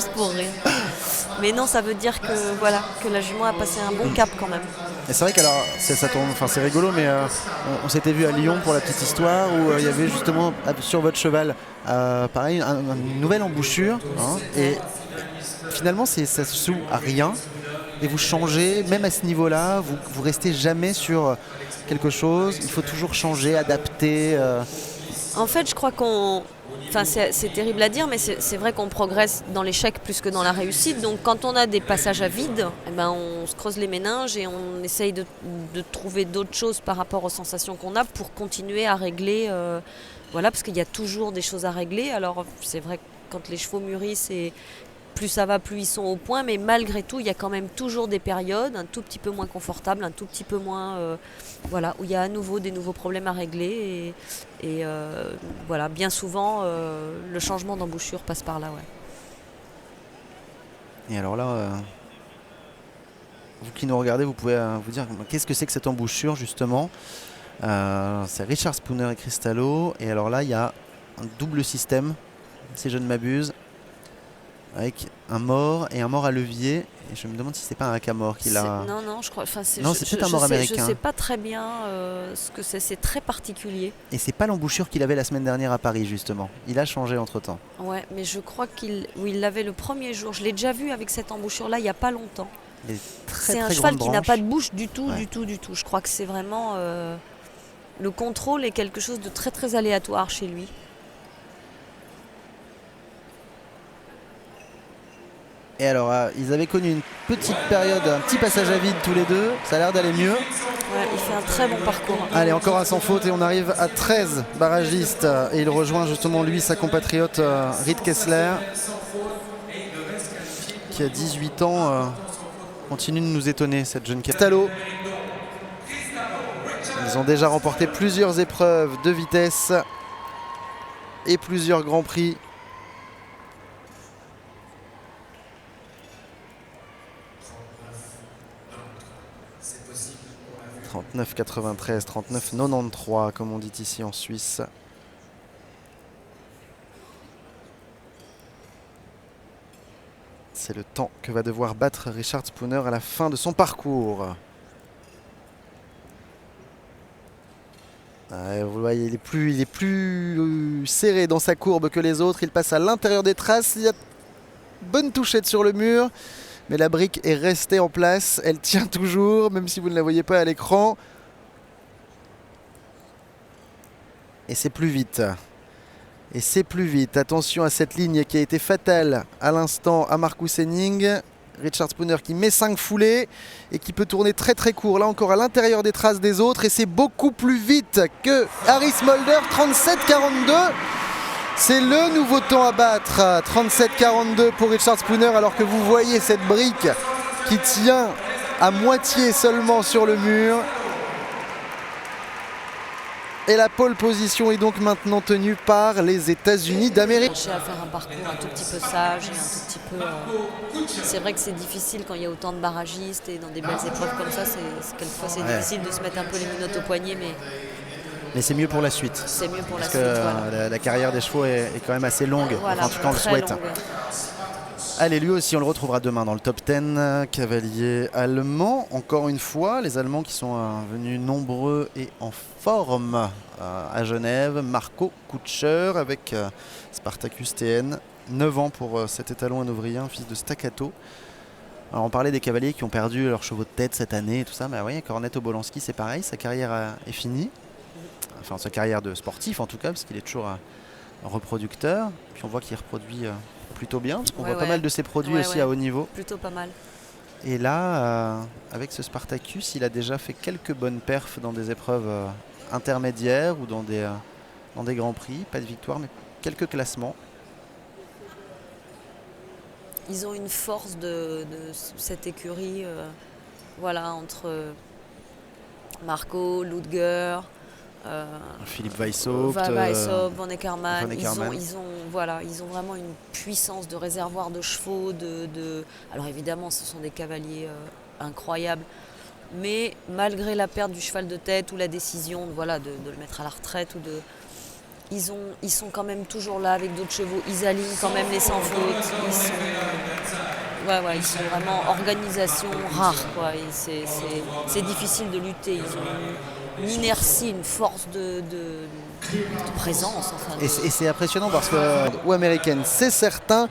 juste pour rire. Mais non, ça veut dire que, voilà, que la jument a passé un bon cap quand même. Et c'est vrai qu'alors, ça tombe, enfin c'est rigolo, mais on s'était vu à Lyon pour la petite histoire où il y avait justement sur votre cheval, pareil, une nouvelle embouchure. Hein, et finalement, ça se joue à rien. Et vous changez, même à ce niveau-là, vous restez jamais sur quelque chose. Il faut toujours changer, adapter. En fait, je crois qu'on... Enfin, c'est terrible à dire, mais c'est vrai qu'on progresse dans l'échec plus que dans la réussite. Donc quand on a des passages à vide, eh ben, on se creuse les méninges et on essaye de trouver d'autres choses par rapport aux sensations qu'on a pour continuer à régler. Voilà, parce qu'il y a toujours des choses à régler. Alors c'est vrai que quand les chevaux mûrissent, plus ça va, plus ils sont au point. Mais malgré tout, il y a quand même toujours des périodes un tout petit peu moins confortables, un tout petit peu moins... voilà, où il y a à nouveau des nouveaux problèmes à régler. Et voilà, bien souvent, le changement d'embouchure passe par là. Ouais. Et alors là, vous qui nous regardez, vous pouvez vous dire qu'est-ce que c'est que cette embouchure justement. C'est Richard Spooner et Cristallo. Et alors là, il y a un double système, si je ne m'abuse, avec un mort et un mort à levier. Et je me demande si c'est pas un haka-mort qu'il a. Non, je crois. Non, c'est peut-être un mort américain. Je ne sais pas très bien ce que c'est. C'est très particulier. Et c'est pas l'embouchure qu'il avait la semaine dernière à Paris justement. Il a changé entre-temps. Ouais, mais je crois qu'il l'avait le premier jour. Je l'ai déjà vu avec cette embouchure-là il n'y a pas longtemps. C'est un cheval qui n'a pas de bouche du tout, du tout. Je crois que c'est vraiment... le contrôle est quelque chose de très très aléatoire chez lui. Et alors, ils avaient connu une petite période, un petit passage à vide tous les deux. Ça a l'air d'aller mieux. Ouais, il fait un très bon parcours. Allez, encore un sans faute et on arrive à 13 barragistes. Et il rejoint justement lui, sa compatriote Reed Kessler, qui a 18 ans, continue de nous étonner, cette jeune Cristallo. Ils ont déjà remporté plusieurs épreuves de vitesse et plusieurs grands prix. 39,93, 39,93 comme on dit ici en Suisse. C'est le temps que va devoir battre Richard Spooner à la fin de son parcours. Vous voyez, il est plus serré dans sa courbe que les autres. Il passe à l'intérieur des traces. Il y a bonne touchette sur le mur. Mais la brique est restée en place. Elle tient toujours, même si vous ne la voyez pas à l'écran. Et c'est plus vite. Et c'est plus vite. Attention à cette ligne qui a été fatale à l'instant à Marcus Henning. Richard Spooner qui met 5 foulées et qui peut tourner très très court. Là encore à l'intérieur des traces des autres. Et c'est beaucoup plus vite que Harris Mulder. 37,42. C'est le nouveau temps à battre. 37,42 pour Richard Spooner. Alors que vous voyez cette brique qui tient à moitié seulement sur le mur. Et la pole position est donc maintenant tenue par les États-Unis d'Amérique. Chercher à faire un parcours un tout petit peu sage et un tout petit peu... C'est vrai que c'est difficile quand il y a autant de barragistes et dans des belles épreuves comme ça. Quelquefois c'est difficile de se mettre un peu les minottes au poignet, mais c'est mieux pour la suite. C'est mieux pour parce la que suite. Voilà. La carrière des chevaux est quand même assez longue. Voilà, enfin, en tout cas, on le souhaite. longue. Allez, lui aussi, on le retrouvera demain dans le top 10. Cavalier allemand, encore une fois. Les Allemands qui sont venus nombreux et en forme à Genève. Marco Kutscher avec Spartacus TN. 9 ans pour cet étalon hanovriens, fils de Staccato. Alors, on parlait des cavaliers qui ont perdu leurs chevaux de tête cette année et tout ça. Mais oui, Cornetto Bolanski, c'est pareil. Sa carrière est finie. Enfin, sa carrière de sportif en tout cas, parce qu'il est toujours reproducteur. Puis on voit qu'il reproduit plutôt bien, parce qu'on voit pas mal de ses produits aussi à haut niveau. Plutôt pas mal. Et là, avec ce Spartacus, il a déjà fait quelques bonnes perfs dans des épreuves intermédiaires ou dans des grands prix. Pas de victoire, mais quelques classements. Ils ont une force de cette écurie, voilà, entre Marco, Ludger, Philippe Weishaupt, Van Eckermann. Ils ont vraiment une puissance de réservoir de chevaux. Alors évidemment, ce sont des cavaliers incroyables. Mais malgré la perte du cheval de tête ou la décision de le mettre à la retraite, ils sont quand même toujours là avec d'autres chevaux. Ils alignent quand même les sans faute. Ils sont vraiment organisation rare, quoi. C'est difficile de lutter. Ils ont une inertie, une force de présence. Enfin, Et c'est impressionnant parce que ou américaine, c'est certain.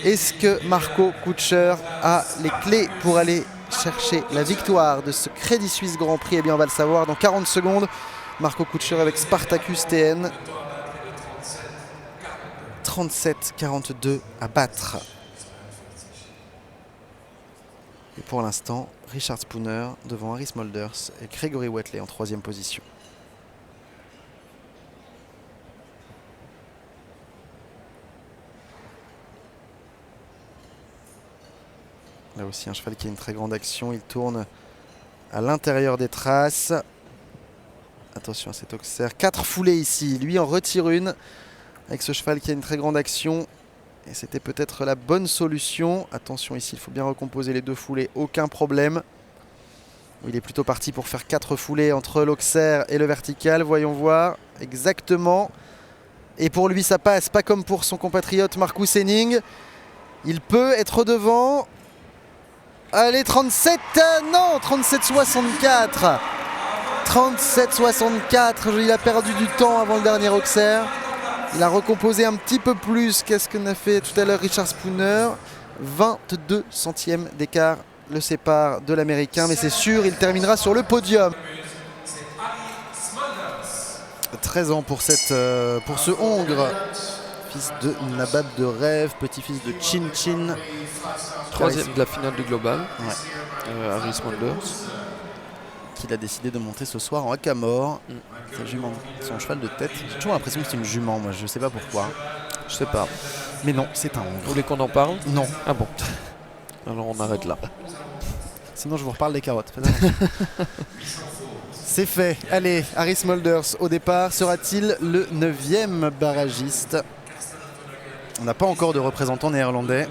Est-ce que Marco Kutscher a les clés pour aller chercher la victoire de ce Crédit Suisse Grand Prix? Eh bien, on va le savoir dans 40 secondes. Marco Kutscher avec Spartacus TN. 37-42 à battre. Et pour l'instant, Richard Spooner devant Harry Smulders et Gregory Whateley en 3e position. Là aussi un cheval qui a une très grande action, il tourne à l'intérieur des traces. Attention à cet Auxerre, 4 foulées ici, lui en retire une avec ce cheval qui a une très grande action. Et c'était peut-être la bonne solution. Attention ici, il faut bien recomposer les 2 foulées, aucun problème. Il est plutôt parti pour faire 4 foulées entre l'Auxerre et le vertical, voyons voir exactement. Et pour lui ça passe, pas comme pour son compatriote Marcus Henning. Il peut être devant. Allez, 37, non, 37-64. 37-64, il a perdu du temps avant le dernier Auxerre. Il a recomposé un petit peu plus qu'est-ce que n'a fait tout à l'heure Richard Spooner. 22 centièmes d'écart le sépare de l'Américain, mais c'est sûr, il terminera sur le podium. 13 ans pour ce Hongre. Fils de Nabab de Rêve, petit-fils de Chin Chin. 3e de la finale du Global, ouais. Harry Smulders. Qu'il a décidé de monter ce soir en Hackamore. Sa jument, son cheval de tête. J'ai toujours l'impression que c'est une jument, moi je sais pas pourquoi. Je sais pas. Mais non, c'est un Hongre. Vous voulez qu'on en parle? Non. Ah bon. Alors on arrête là. Sinon je vous reparle des carottes. C'est fait. Allez, Harry Smulders au départ. Sera-t-il le 9e barragiste? On n'a pas encore de représentant néerlandais.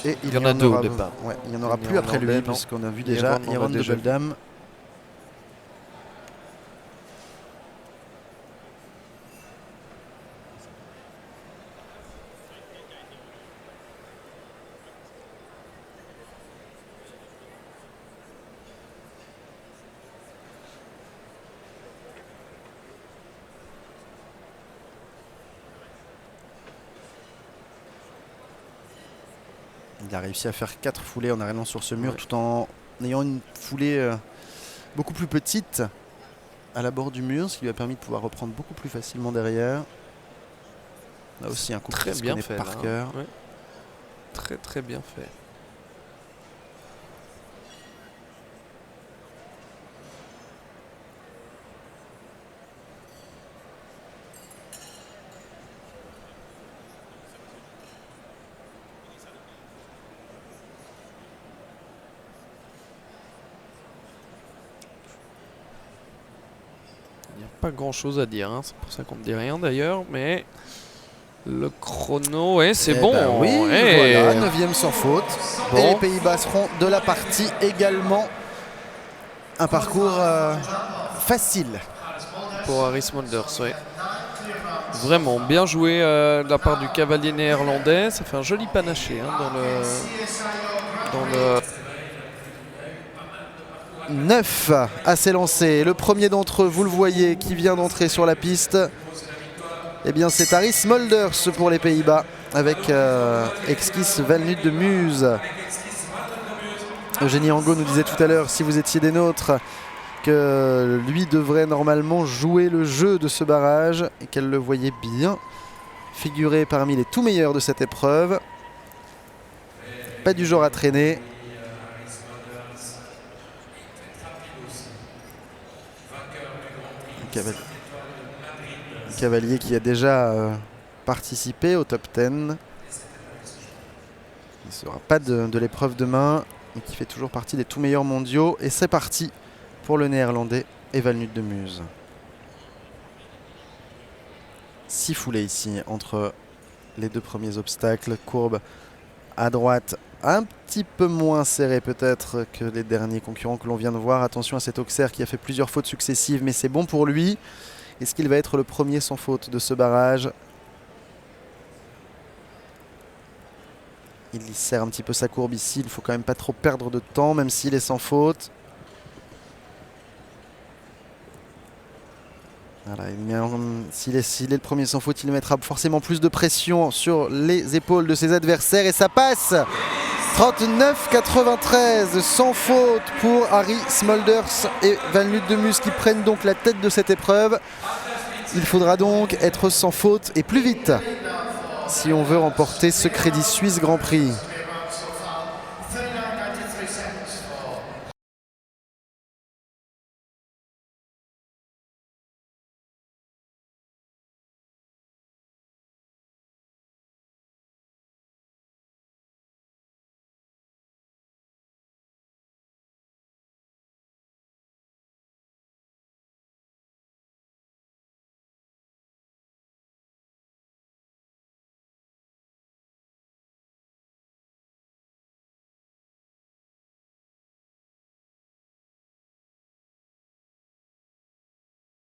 Et il y en a 2 au départ. Ouais, il n'y en aura plus après lui, puisqu'on a vu déjà Yaron de Beldam. Il a réussi à faire 4 foulées en arrivant sur ce mur, tout en ayant une foulée beaucoup plus petite à la bord du mur, ce qui lui a permis de pouvoir reprendre beaucoup plus facilement derrière. Là aussi un coup très qui bien se fait connaît par là, cœur. Ouais. Très très bien fait. Il n'y a pas grand chose à dire, hein. C'est pour ça qu'on ne dit rien d'ailleurs, mais le chrono, ouais, c'est bon. Ben oui, voilà, 9e sans faute. Bon. Et les Pays-Bas seront de la partie également. Un parcours facile. Pour Harry Smulders, oui. Vraiment bien joué de la part du cavalier néerlandais. Ça fait un joli panaché hein, dans le 9 à s'élancer. Le premier d'entre eux, vous le voyez, qui vient d'entrer sur la piste. Eh bien, c'est Harry Smulders pour les Pays-Bas avec Exquis Valnutt de Muse. Eugénie Angot nous disait tout à l'heure, si vous étiez des nôtres, que lui devrait normalement jouer le jeu de ce barrage et qu'elle le voyait bien figurer parmi les tout meilleurs de cette épreuve. Pas du genre à traîner. Un cavalier qui a déjà participé au top 10. Il ne sera pas de l'épreuve demain, mais qui fait toujours partie des tout meilleurs mondiaux. Et c'est parti pour le néerlandais Valnutt de Muse. 6 foulées ici entre les deux premiers obstacles. Courbe à droite un petit peu moins serré peut-être que les derniers concurrents que l'on vient de voir. Attention à cet Auxerre qui a fait plusieurs fautes successives, mais c'est bon pour lui. Est-ce qu'il va être le premier sans faute de ce barrage? Il y serre un petit peu sa courbe ici, il ne faut quand même pas trop perdre de temps, même s'il est sans faute. Voilà, s'il est le premier sans faute, il mettra forcément plus de pression sur les épaules de ses adversaires et ça passe. 39,93 sans faute pour Harry Smulders et Van Lutte-de-Mus qui prennent donc la tête de cette épreuve. Il faudra donc être sans faute et plus vite si on veut remporter ce Credit Suisse Grand Prix.